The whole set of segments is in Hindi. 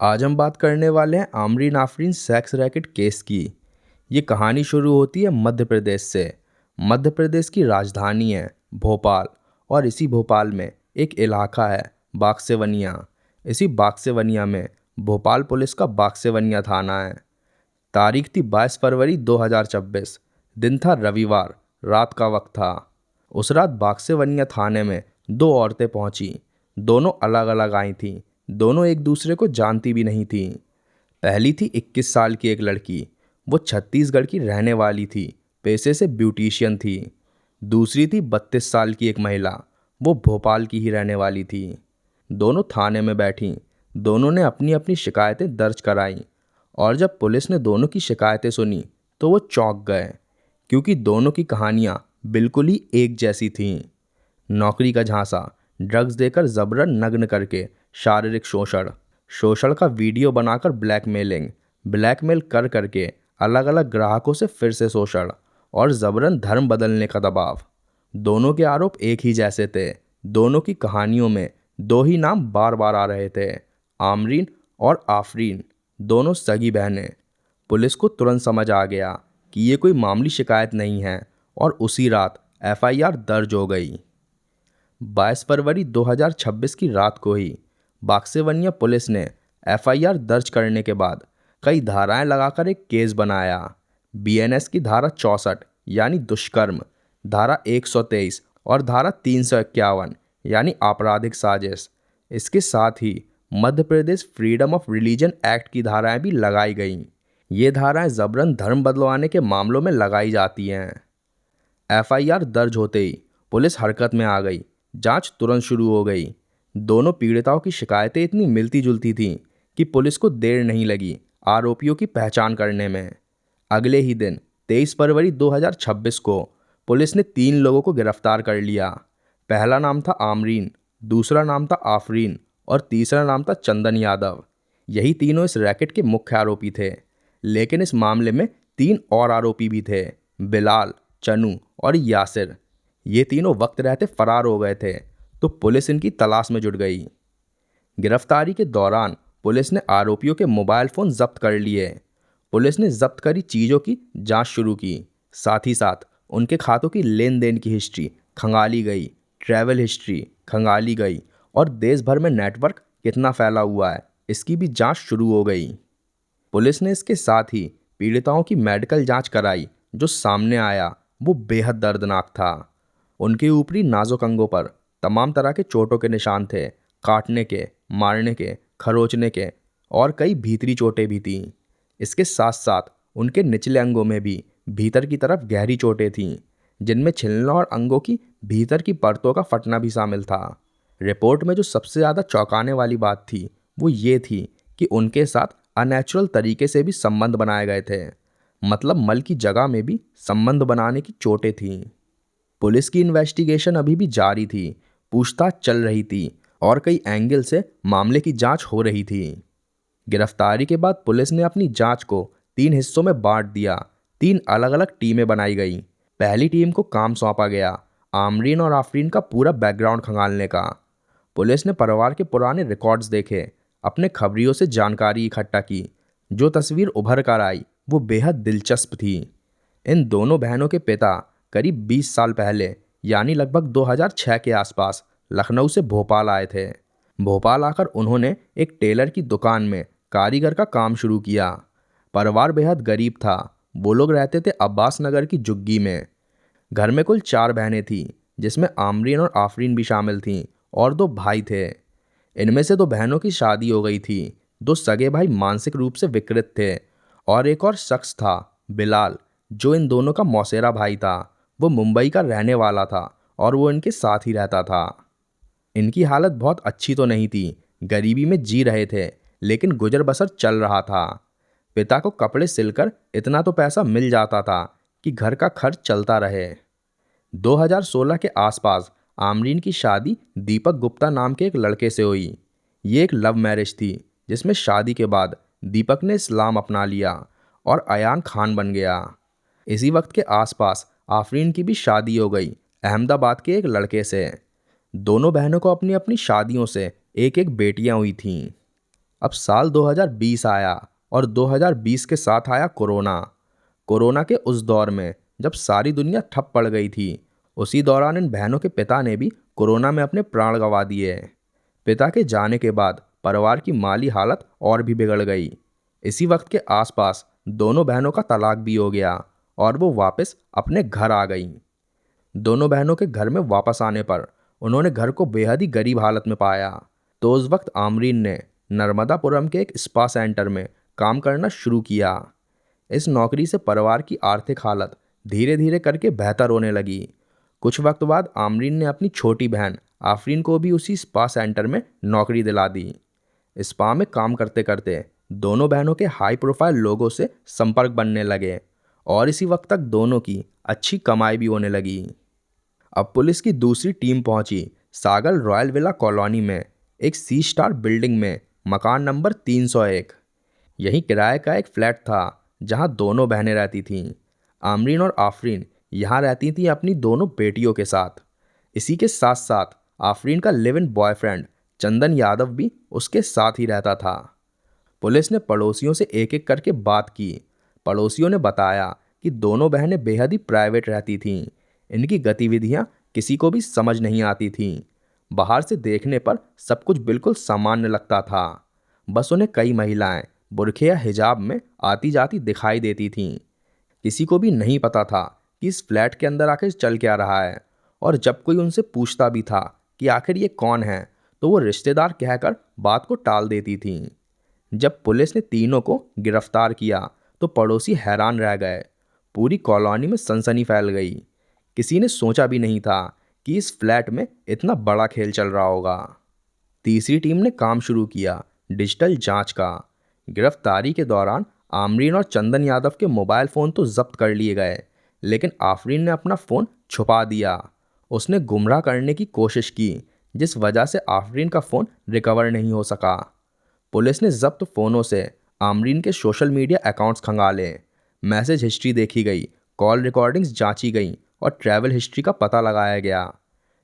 आज हम बात करने वाले हैं आमरीन आफरीन सेक्स रैकेट केस की। ये कहानी शुरू होती है मध्य प्रदेश से। मध्य प्रदेश की राजधानी है भोपाल और इसी भोपाल में एक इलाका है बाक्सेवनिया। इसी बाक्सेवनिया में भोपाल पुलिस का बाक्सेवनिया थाना है। तारीख थी 22 फरवरी 2026। दिन था रविवार, रात का वक्त था। उस रात बाक्सेवनिया थाने में दो औरतें पहुंची। दोनों अलग अलग आई थीं। दोनों एक दूसरे को जानती भी नहीं थीं। पहली थी 21 साल की एक लड़की। वो छत्तीसगढ़ की रहने वाली थी, पेशे से ब्यूटिशियन थी। दूसरी थी 32 साल की एक महिला। वो भोपाल की ही रहने वाली थी। दोनों थाने में बैठीं। दोनों ने अपनी अपनी शिकायतें दर्ज कराईं और जब पुलिस ने दोनों की शिकायतें सुनी तो वो चौंक गए, क्योंकि दोनों की कहानियाँ बिल्कुल ही एक जैसी थीं। नौकरी का झांसा, ड्रग्स देकर जबरन नग्न करके शारीरिक शोषण, शोषण का वीडियो बनाकर ब्लैकमेलिंग, ब्लैकमेल कर करके अलग अलग ग्राहकों से फिर से शोषण और जबरन धर्म बदलने का दबाव। दोनों के आरोप एक ही जैसे थे। दोनों की कहानियों में दो ही नाम बार बार आ रहे थे, आमरीन और आफरीन, दोनों सगी बहनें। पुलिस को तुरंत समझ आ गया कि ये कोई मामूली शिकायत नहीं है और उसी रात एफआईआर दर्ज हो गई। 22 फरवरी 2026 की रात को ही बाक्सेवनिया पुलिस ने एफआईआर दर्ज करने के बाद कई धाराएं लगाकर एक केस बनाया। बीएनएस की धारा 64 यानी दुष्कर्म, धारा 123 और धारा 351 यानी आपराधिक साजिश। इसके साथ ही Madhya Pradesh freedom of religion act की धाराएं भी लगाई गईं। ये धाराएं जबरन धर्म बदलवाने के मामलों में लगाई जाती हैं। एफआईआर दर्ज होते ही पुलिस हरकत में आ गई। जांच तुरंत शुरू हो गई। दोनों पीड़िताओं की शिकायतें इतनी मिलती जुलती थीं कि पुलिस को देर नहीं लगी आरोपियों की पहचान करने में। अगले ही दिन 23 फरवरी 2026 को पुलिस ने 3 लोगों को गिरफ्तार कर लिया। पहला नाम था आमरीन, दूसरा नाम था आफरीन और तीसरा नाम था चंदन यादव। यही तीनों इस रैकेट के मुख्य आरोपी थे। लेकिन इस मामले में 3 और आरोपी भी थे, बिलाल, चनू और यासिर। ये तीनों वक्त रहते फरार हो गए थे, तो पुलिस इनकी तलाश में जुट गई। गिरफ्तारी के दौरान पुलिस ने आरोपियों के मोबाइल फ़ोन जब्त कर लिए। पुलिस ने जब्त करी चीज़ों की जांच शुरू की। साथ ही साथ उनके खातों की लेन देन की हिस्ट्री खंगाली गई, ट्रैवल हिस्ट्री खंगाली गई और देश भर में नेटवर्क कितना फैला हुआ है इसकी भी जांच शुरू हो गई। पुलिस ने इसके साथ ही पीड़िताओं की मेडिकल जांच कराई। जो सामने आया वो बेहद दर्दनाक था। उनके ऊपरी नाजुक अंगों पर तमाम तरह के चोटों के निशान थे, काटने के, मारने के, खरोचने के और कई भीतरी चोटें भी थीं। इसके साथ साथ उनके निचले अंगों में भी भीतर की तरफ गहरी चोटें थीं, जिनमें छिलना और अंगों की भीतर की परतों का फटना भी शामिल था। रिपोर्ट में जो सबसे ज़्यादा चौंकाने वाली बात थी वो ये थी कि उनके साथ अनैचुरल तरीके से भी संबंध बनाए गए थे। मतलब मल की जगह में भी संबंध बनाने की चोटें थीं। पुलिस की इन्वेस्टिगेशन अभी भी जारी थी, पूछताछ चल रही थी और कई एंगल से मामले की जांच हो रही थी। गिरफ्तारी के बाद पुलिस ने अपनी जांच को 3 हिस्सों में बांट दिया। 3 अलग अलग टीमें बनाई गई। पहली टीम को काम सौंपा गया आमरीन और आफरीन का पूरा बैकग्राउंड खंगालने का। पुलिस ने परिवार के पुराने रिकॉर्ड्स देखे, अपने खबरियों से जानकारी इकट्ठा की। जो तस्वीर उभर कर आई वो बेहद दिलचस्प थी। इन दोनों बहनों के पिता करीब 20 साल पहले यानी लगभग 2006 के आसपास लखनऊ से भोपाल आए थे। भोपाल आकर उन्होंने एक टेलर की दुकान में कारीगर का काम शुरू किया। परिवार बेहद गरीब था। वो लोग रहते थे अब्बास नगर की झुग्गी में। घर में कुल 4 बहनें थीं, जिसमें आमरीन और आफरीन भी शामिल थीं और 2 भाई थे। इनमें से 2 बहनों की शादी हो गई थी। 2 सगे भाई मानसिक रूप से विकृत थे और एक और शख्स था बिलाल, जो इन दोनों का मौसेरा भाई था। वो मुंबई का रहने वाला था और वो इनके साथ ही रहता था। इनकी हालत बहुत अच्छी तो नहीं थी, गरीबी में जी रहे थे, लेकिन गुजर बसर चल रहा था। पिता को कपड़े सिलकर इतना तो पैसा मिल जाता था कि घर का खर्च चलता रहे। 2016 के आसपास आमरीन की शादी दीपक गुप्ता नाम के एक लड़के से हुई। ये एक लव मैरिज थी, जिसमें शादी के बाद दीपक ने इस्लाम अपना लिया और अयान खान बन गया। इसी वक्त के आसपास आफरीन की भी शादी हो गई अहमदाबाद के एक लड़के से। दोनों बहनों को अपनी अपनी शादियों से एक एक बेटियां हुई थीं। अब साल 2020 आया और 2020 के साथ आया कोरोना। कोरोना के उस दौर में जब सारी दुनिया ठप पड़ गई थी, उसी दौरान इन बहनों के पिता ने भी कोरोना में अपने प्राण गंवा दिए। पिता के जाने के बाद परिवार की माली हालत और भी बिगड़ गई। इसी वक्त के आसपास दोनों बहनों का तलाक भी हो गया और वो वापस अपने घर आ गईं। दोनों बहनों के घर में वापस आने पर उन्होंने घर को बेहद ही गरीब हालत में पाया। तो उस वक्त आमरीन ने नर्मदापुरम के एक स्पा सेंटर में काम करना शुरू किया। इस नौकरी से परिवार की आर्थिक हालत धीरे धीरे करके बेहतर होने लगी। कुछ वक्त बाद आमरीन ने अपनी छोटी बहन आफरीन को भी उसी स्पा सेंटर में नौकरी दिला दी। स्पा में काम करते करते दोनों बहनों के हाई प्रोफाइल लोगों से संपर्क बनने लगे और इसी वक्त तक दोनों की अच्छी कमाई भी होने लगी। अब पुलिस की दूसरी टीम पहुंची सागर रॉयल विला कॉलोनी में एक सी स्टार बिल्डिंग में मकान नंबर 301। यही किराए का एक फ्लैट था जहां दोनों बहनें रहती थीं। आमरीन और आफरीन यहाँ रहती थीं अपनी दोनों बेटियों के साथ। इसी के साथ साथ आफरीन का live in boyfriend Chandan Yadav भी उसके साथ ही रहता था। पुलिस ने पड़ोसियों से एक एक करके बात की। पड़ोसियों ने बताया कि दोनों बहनें बेहद ही प्राइवेट रहती थीं। इनकी गतिविधियां किसी को भी समझ नहीं आती थीं। बाहर से देखने पर सब कुछ बिल्कुल सामान्य लगता था। बस उन्हें कई महिलाएं बुर्खे या हिजाब में आती जाती दिखाई देती थीं। किसी को भी नहीं पता था कि इस फ्लैट के अंदर आखिर चल क्या रहा है, और जब कोई उनसे पूछता भी था कि आखिर ये कौन है, तो वो रिश्तेदार कहकर बात को टाल देती थीं। जब पुलिस ने तीनों को गिरफ्तार किया तो पड़ोसी हैरान रह गए। पूरी कॉलोनी में सनसनी फैल गई। किसी ने सोचा भी नहीं था कि इस फ्लैट में इतना बड़ा खेल चल रहा होगा। तीसरी टीम ने काम शुरू किया डिजिटल जांच का। गिरफ्तारी के दौरान आमरीन और चंदन यादव के मोबाइल फ़ोन तो जब्त कर लिए गए, लेकिन आफरीन ने अपना फ़ोन छुपा दिया। उसने गुमराह करने की कोशिश की, जिस वजह से आफरीन का फ़ोन रिकवर नहीं हो सका। पुलिस ने जब्त फ़ोनों से आमरीन के सोशल मीडिया अकाउंट्स खंगाले, मैसेज हिस्ट्री देखी गई, कॉल रिकॉर्डिंग्स जांची गई और ट्रैवल हिस्ट्री का पता लगाया गया।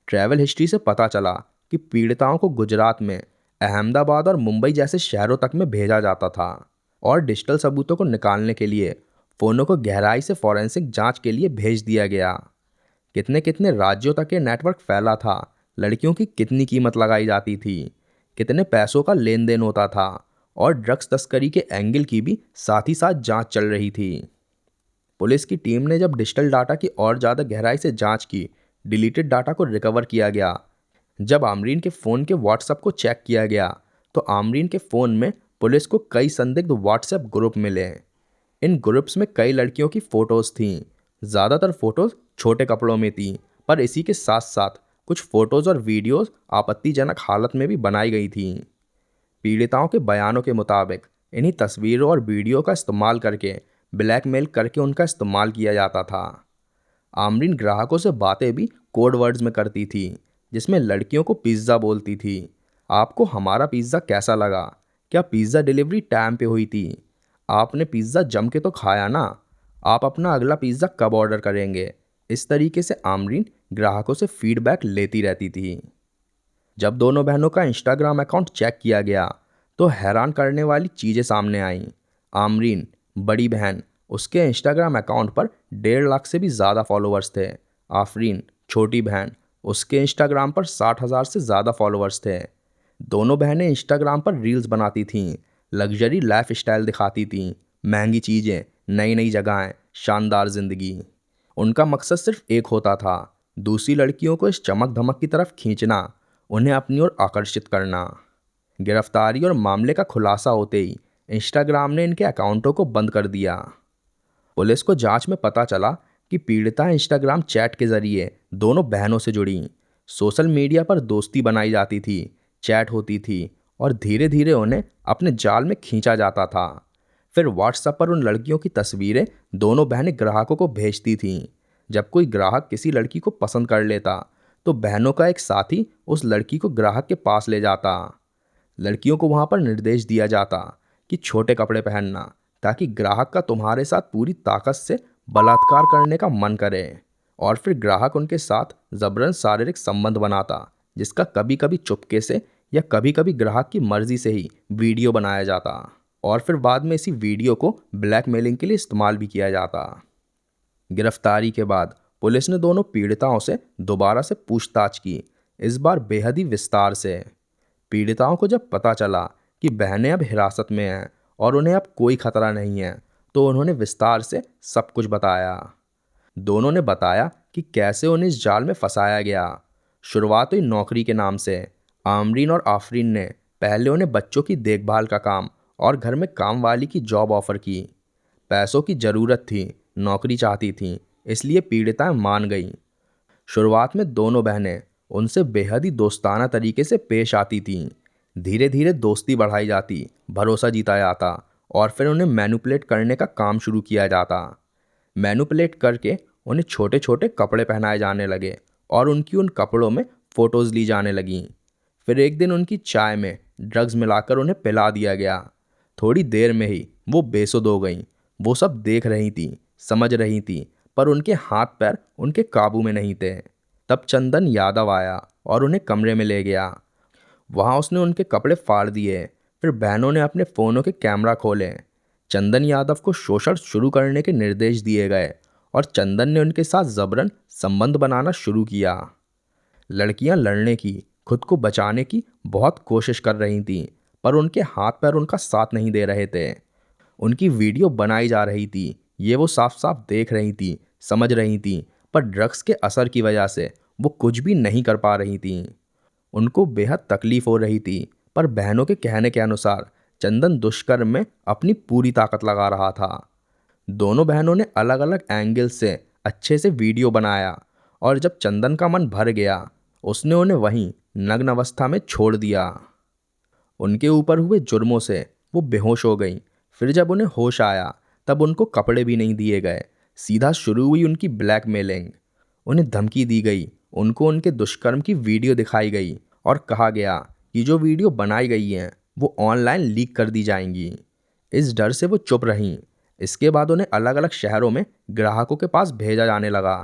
ट्रैवल हिस्ट्री से पता चला कि पीड़िताओं को गुजरात में, अहमदाबाद और मुंबई जैसे शहरों तक में भेजा जाता था, और डिजिटल सबूतों को निकालने के लिए फ़ोनों को गहराई से फॉरेंसिक जांच के लिए भेज दिया गया। कितने कितने राज्यों तक ये नेटवर्क फैला था, लड़कियों की कितनी कीमत लगाई जाती थी, कितने पैसों का लेन देन होता था, और ड्रग्स तस्करी के एंगल की भी साथ ही साथ जांच चल रही थी। पुलिस की टीम ने जब डिजिटल डाटा की और ज़्यादा गहराई से जांच की, डिलीटेड डाटा को रिकवर किया गया। जब आमरीन के फ़ोन के व्हाट्सएप को चेक किया गया तो आमरीन के फ़ोन में पुलिस को कई संदिग्ध व्हाट्सएप ग्रुप मिले। इन ग्रुप्स में कई लड़कियों की फ़ोटोज़ थीं। ज़्यादातर फ़ोटोज़ छोटे कपड़ों में थीं, पर इसी के साथ साथ कुछ फ़ोटोज़ और वीडियोज़ आपत्तिजनक हालत में भी बनाई गई थीं। पीड़िताओं के बयानों के मुताबिक इन्हीं तस्वीरों और वीडियो का इस्तेमाल करके ब्लैकमेल करके उनका इस्तेमाल किया जाता था। आमरीन ग्राहकों से बातें भी कोड वर्ड्स में करती थी, जिसमें लड़कियों को पिज़्ज़ा बोलती थी। आपको हमारा पिज़्ज़ा कैसा लगा? क्या पिज़्ज़ा डिलीवरी टाइम पे हुई थी? आपने पिज़्ज़ा जम के तो खाया ना? आप अपना अगला पिज़्ज़ा कब ऑर्डर करेंगे? इस तरीके से आमरीन ग्राहकों से फीडबैक लेती रहती थी। जब दोनों बहनों का इंस्टाग्राम अकाउंट चेक किया गया तो हैरान करने वाली चीज़ें सामने आईं। आमरीन, बड़ी बहन, उसके इंस्टाग्राम अकाउंट पर 1.5 लाख से भी ज़्यादा फॉलोअर्स थे। आफरीन, छोटी बहन, उसके इंस्टाग्राम पर 60,000 से ज़्यादा फॉलोअर्स थे। दोनों बहनें इंस्टाग्राम पर रील्स बनाती थीं, लग्जरी लाइफ स्टाइल दिखाती थीं, महंगी चीज़ें, नई नई जगहें, शानदार ज़िंदगी। उनका मकसद सिर्फ एक होता था, दूसरी लड़कियों को इस चमक धमक की तरफ खींचना, उन्हें अपनी ओर आकर्षित करना। गिरफ्तारी और मामले का खुलासा होते ही इंस्टाग्राम ने इनके अकाउंटों को बंद कर दिया। पुलिस को जांच में पता चला कि पीड़िता इंस्टाग्राम चैट के जरिए दोनों बहनों से जुड़ी। सोशल मीडिया पर दोस्ती बनाई जाती थी, चैट होती थी और धीरे धीरे उन्हें अपने जाल में खींचा जाता था। फिर व्हाट्सएप पर उन लड़कियों की तस्वीरें दोनों बहनें ग्राहकों को भेजती थीं। जब कोई ग्राहक किसी लड़की को पसंद कर लेता तो बहनों का एक साथी उस लड़की को ग्राहक के पास ले जाता। लड़कियों को वहां पर निर्देश दिया जाता कि छोटे कपड़े पहनना, ताकि ग्राहक का तुम्हारे साथ पूरी ताकत से बलात्कार करने का मन करे, और फिर ग्राहक उनके साथ जबरन शारीरिक संबंध बनाता, जिसका कभी कभी चुपके से या कभी कभी ग्राहक की मर्जी से ही वीडियो बनाया जाता और फिर बाद में इसी वीडियो को ब्लैकमेलिंग के लिए इस्तेमाल भी किया जाता। गिरफ्तारी के बाद पुलिस ने दोनों पीड़िताओं से दोबारा से पूछताछ की, इस बार बेहद ही विस्तार से। पीड़िताओं को जब पता चला कि बहनें अब हिरासत में हैं और उन्हें अब कोई खतरा नहीं है, तो उन्होंने विस्तार से सब कुछ बताया। दोनों ने बताया कि कैसे उन्हें इस जाल में फंसाया गया। शुरुआत हुई नौकरी के नाम से। आमरीन और आफरीन ने पहले उन्हें बच्चों की देखभाल का काम और घर में काम वाली की जॉब ऑफर की। पैसों की ज़रूरत थी, नौकरी चाहती थीं, इसलिए पीड़िताएं मान गईं। शुरुआत में दोनों बहनें उनसे बेहद ही दोस्ताना तरीके से पेश आती थीं। धीरे धीरे दोस्ती बढ़ाई जाती, भरोसा जीता जाता और फिर उन्हें मैनिपुलेट करने का काम शुरू किया जाता। मैनिपुलेट करके उन्हें छोटे छोटे कपड़े पहनाए जाने लगे और उनकी उन कपड़ों में फ़ोटोज़ ली जाने लगीं। फिर एक दिन उनकी चाय में ड्रग्स मिलाकर उन्हें पिला दिया गया। थोड़ी देर में ही वो बेसुध हो गईं। वो सब देख रही थीं, समझ रही थीं, पर उनके हाथ पैर उनके काबू में नहीं थे। तब चंदन यादव आया और उन्हें कमरे में ले गया। वहाँ उसने उनके कपड़े फाड़ दिए। फिर बहनों ने अपने फ़ोनों के कैमरा खोले। चंदन यादव को शोषण शुरू करने के निर्देश दिए गए और चंदन ने उनके साथ जबरन संबंध बनाना शुरू किया। लड़कियां लड़ने की, खुद को बचाने की बहुत कोशिश कर रही थीं, पर उनके हाथ पैर उनका साथ नहीं दे रहे थे। उनकी वीडियो बनाई जा रही थी, ये वो साफ साफ देख रही थी, समझ रही थी, पर ड्रग्स के असर की वजह से वो कुछ भी नहीं कर पा रही थी। उनको बेहद तकलीफ हो रही थी, पर बहनों के कहने के अनुसार चंदन दुष्कर्म में अपनी पूरी ताकत लगा रहा था। दोनों बहनों ने अलग अलग एंगल से अच्छे से वीडियो बनाया और जब चंदन का मन भर गया, उसने उन्हें वहीं नग्न अवस्था में छोड़ दिया। उनके ऊपर हुए जुर्मों से वो बेहोश हो गई। फिर जब उन्हें होश आया, तब उनको कपड़े भी नहीं दिए गए। सीधा शुरू हुई उनकी ब्लैकमेलिंग। उन्हें धमकी दी गई, उनको उनके दुष्कर्म की वीडियो दिखाई गई और कहा गया कि जो वीडियो बनाई गई हैं वो ऑनलाइन लीक कर दी जाएंगी। इस डर से वो चुप रहीं। इसके बाद उन्हें अलग अलग शहरों में ग्राहकों के पास भेजा जाने लगा।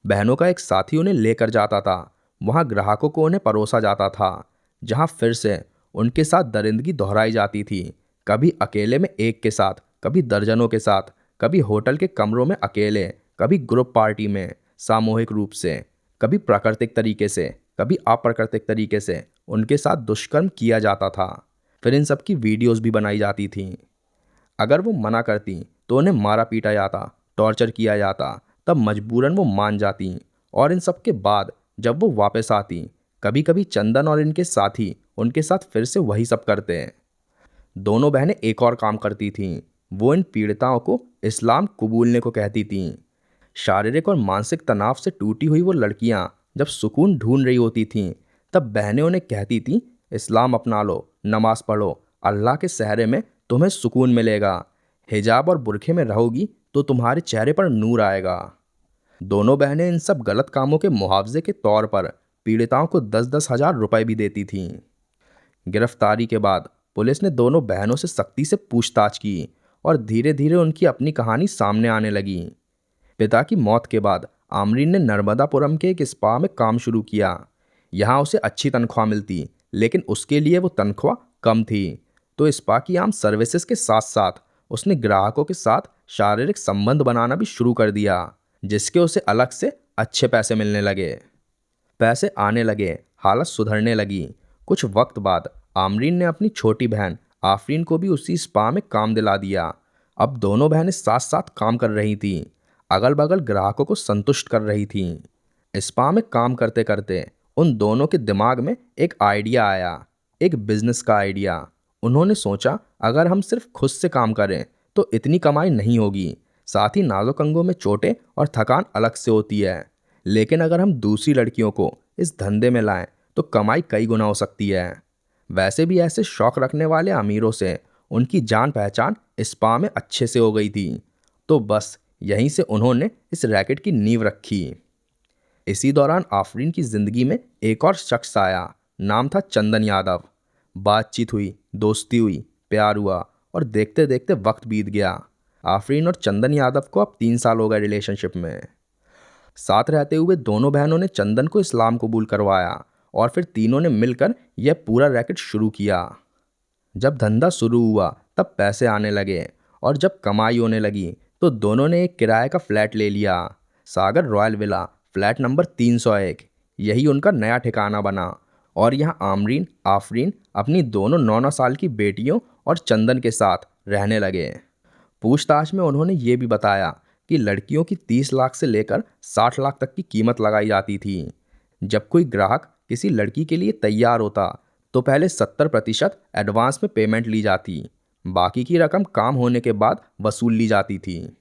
बहनों का एक साथी उन्हें लेकर जाता था। वहाँ ग्राहकों को उन्हें परोसा जाता था, जहाँ फिर से उनके साथ दरिंदगी दोहराई जाती थी। कभी अकेले में एक के साथ, कभी दर्जनों के साथ, कभी होटल के कमरों में अकेले, कभी ग्रुप पार्टी में सामूहिक रूप से, कभी प्राकृतिक तरीके से, कभी अप्राकृतिक तरीके से उनके साथ दुष्कर्म किया जाता था। फिर इन सब की वीडियोस भी बनाई जाती थीं। अगर वो मना करती तो उन्हें मारा पीटा जाता, टॉर्चर किया जाता। तब मजबूरन वो मान जाती और इन सब के बाद जब वो वापस आती, कभी कभी चंदन और इनके साथी उनके साथ फिर से वही सब करते हैं। दोनों बहनें एक और काम करती थीं। वो इन पीड़िताओं को इस्लाम कबूलने को कहती थीं। शारीरिक और मानसिक तनाव से टूटी हुई वो लड़कियां जब सुकून ढूंढ रही होती थीं, तब बहनें उन्हें कहती थीं, इस्लाम अपना लो, नमाज पढ़ो, अल्लाह के सहरे में तुम्हें सुकून मिलेगा। हिजाब और बुरखे में रहोगी तो तुम्हारे चेहरे पर नूर आएगा। दोनों बहनें इन सब गलत कामों के मुआवजे के तौर पर पीड़िताओं को 10-10 हज़ार रुपए भी देती थीं। गिरफ्तारी के बाद पुलिस ने दोनों बहनों से सख्ती से पूछताछ की और धीरे धीरे उनकी अपनी कहानी सामने आने लगी। पिता की मौत के बाद आमरीन ने नर्मदापुरम के एक स्पा में काम शुरू किया। यहाँ उसे अच्छी तनख्वाह मिलती, लेकिन उसके लिए वो तनख्वाह कम थी। तो स्पा की आम सर्विसेज के साथ साथ उसने ग्राहकों के साथ शारीरिक संबंध बनाना भी शुरू कर दिया, जिसके उसे अलग से अच्छे पैसे मिलने लगे। पैसे आने लगे, हालत सुधरने लगी। कुछ वक्त बाद आमरीन ने अपनी छोटी बहन आफरीन को भी उसी स्पा में काम दिला दिया। अब दोनों बहनें साथ साथ काम कर रही थीं, अगल बगल ग्राहकों को संतुष्ट कर रही थीं। स्पा में काम करते करते उन दोनों के दिमाग में एक आइडिया आया, एक बिजनेस का आइडिया। उन्होंने सोचा, अगर हम सिर्फ खुद से काम करें तो इतनी कमाई नहीं होगी, साथ ही नाजुक अंगों में चोटें और थकान अलग से होती है। लेकिन अगर हम दूसरी लड़कियों को इस धंधे में लाएं तो कमाई कई गुना हो सकती है। वैसे भी ऐसे शौक रखने वाले अमीरों से उनकी जान पहचान स्पा में अच्छे से हो गई थी। तो बस यहीं से उन्होंने इस रैकेट की नींव रखी। इसी दौरान आफरीन की जिंदगी में एक और शख्स आया। नाम था चंदन यादव। बातचीत हुई, दोस्ती हुई, प्यार हुआ और देखते देखते वक्त बीत गया। आफरीन और चंदन यादव को अब 3 साल हो गए रिलेशनशिप में। साथ रहते हुए दोनों बहनों ने चंदन को इस्लाम कबूल करवाया और फिर तीनों ने मिलकर यह पूरा रैकेट शुरू किया। जब धंधा शुरू हुआ तब पैसे आने लगे और जब कमाई होने लगी तो दोनों ने एक किराए का फ्लैट ले लिया, सागर रॉयल विला, फ्लैट नंबर 301। यही उनका नया ठिकाना बना और यहाँ आमरीन आफरीन अपनी दोनों 9-9 साल की बेटियों और चंदन के साथ रहने लगे। पूछताछ में उन्होंने ये भी बताया कि लड़कियों की 30 लाख से लेकर 60 लाख तक की कीमत लगाई जाती थी। जब कोई ग्राहक किसी लड़की के लिए तैयार होता तो पहले 70% एडवांस में पेमेंट ली जाती, बाकी की रकम काम होने के बाद वसूल ली जाती थी।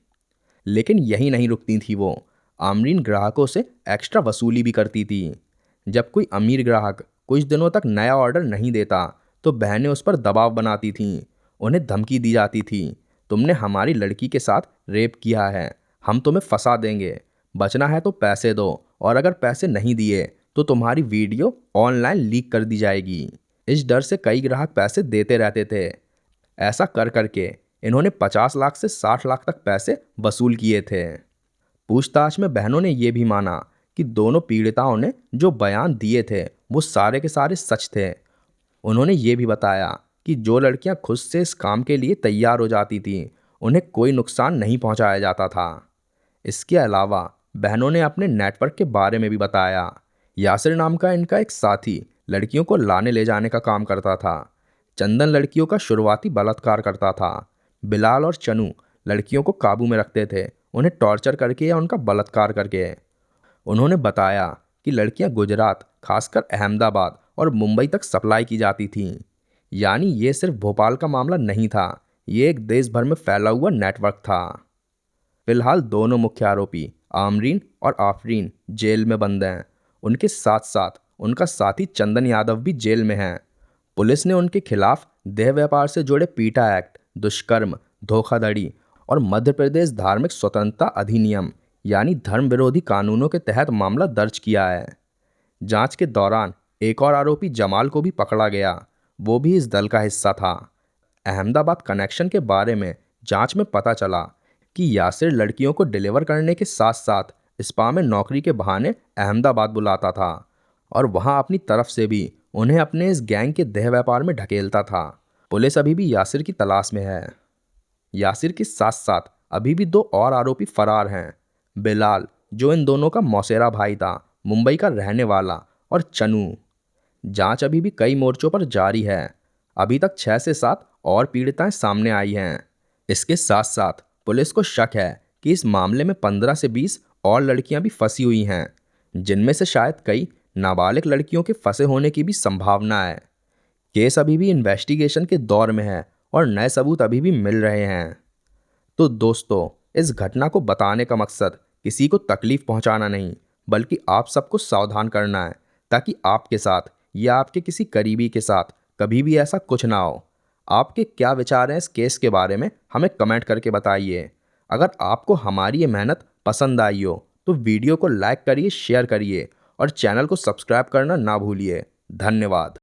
लेकिन यही नहीं रुकती थी वो, आमरीन ग्राहकों से एक्स्ट्रा वसूली भी करती थी। जब कोई अमीर ग्राहक कुछ दिनों तक नया ऑर्डर नहीं देता तो बहनें उस पर दबाव बनाती थीं, उन्हें धमकी दी जाती थी, तुमने हमारी लड़की के साथ रेप किया है, हम तुम्हें फंसा देंगे, बचना है तो पैसे दो और अगर पैसे नहीं दिए तो तुम्हारी वीडियो ऑनलाइन लीक कर दी जाएगी। इस डर से कई ग्राहक पैसे देते रहते थे। ऐसा कर करके इन्होंने 50 लाख से 60 लाख तक पैसे वसूल किए थे। पूछताछ में बहनों ने यह भी माना कि दोनों पीड़िताओं ने जो बयान दिए थे वो सारे के सारे सच थे। उन्होंने ये भी बताया कि जो लड़कियां खुद से इस काम के लिए तैयार हो जाती थीं उन्हें कोई नुकसान नहीं पहुंचाया जाता था। इसके अलावा बहनों ने अपने नेटवर्क के बारे में भी बताया। यासिर नाम का इनका एक साथी लड़कियों को लाने ले जाने का काम करता था। चंदन लड़कियों का शुरुआती बलात्कार करता था। बिलाल और चनू लड़कियों को काबू में रखते थे, उन्हें टॉर्चर करके या उनका बलात्कार करके। उन्होंने बताया कि लड़कियां गुजरात, खासकर अहमदाबाद और मुंबई तक सप्लाई की जाती थीं। यानी ये सिर्फ भोपाल का मामला नहीं था, ये एक देश भर में फैला हुआ नेटवर्क था। फिलहाल दोनों मुख्य आरोपी आमरीन और आफरीन जेल में बंद हैं। उनके साथ साथ उनका साथी चंदन यादव भी जेल में है। पुलिस ने उनके खिलाफ देह व्यापार से जुड़े पीटा एक्ट, दुष्कर्म, धोखाधड़ी और मध्य प्रदेश धार्मिक स्वतंत्रता अधिनियम यानी धर्म विरोधी कानूनों के तहत मामला दर्ज किया है। जांच के दौरान एक और आरोपी जमाल को भी पकड़ा गया, वो भी इस दल का हिस्सा था। अहमदाबाद कनेक्शन के बारे में जांच में पता चला कि यासिर लड़कियों को डिलीवर करने के साथ साथ स्पा में नौकरी के बहाने अहमदाबाद बुलाता था और वहां अपनी तरफ से भी उन्हें अपने इस गैंग के देह व्यापार में ढकेलता था। पुलिस अभी भी यासिर की तलाश में है। यासिर के साथ साथ अभी भी 2 और आरोपी फरार हैं। बिलाल, जो इन दोनों का मौसेरा भाई था, मुंबई का रहने वाला, और चनू। जांच अभी भी कई मोर्चों पर जारी है। अभी तक 6 से 7 और पीड़िताएं सामने आई हैं। इसके साथ साथ पुलिस को शक है कि इस मामले में 15 से 20 और लड़कियां भी फंसी हुई हैं, जिनमें से शायद कई नाबालिग लड़कियों के फंसे होने की भी संभावना है। केस अभी भी इन्वेस्टिगेशन के दौर में है और नए सबूत अभी भी मिल रहे हैं। तो दोस्तों, इस घटना को बताने का मकसद किसी को तकलीफ पहुंचाना नहीं, बल्कि आप सबको सावधान करना है ताकि आपके साथ या आपके किसी करीबी के साथ कभी भी ऐसा कुछ ना हो। आपके क्या विचार हैं इस केस के बारे में, हमें कमेंट करके बताइए। अगर आपको हमारी ये मेहनत पसंद आई हो तो वीडियो को लाइक करिए, शेयर करिए और चैनल को सब्सक्राइब करना ना भूलिए। धन्यवाद।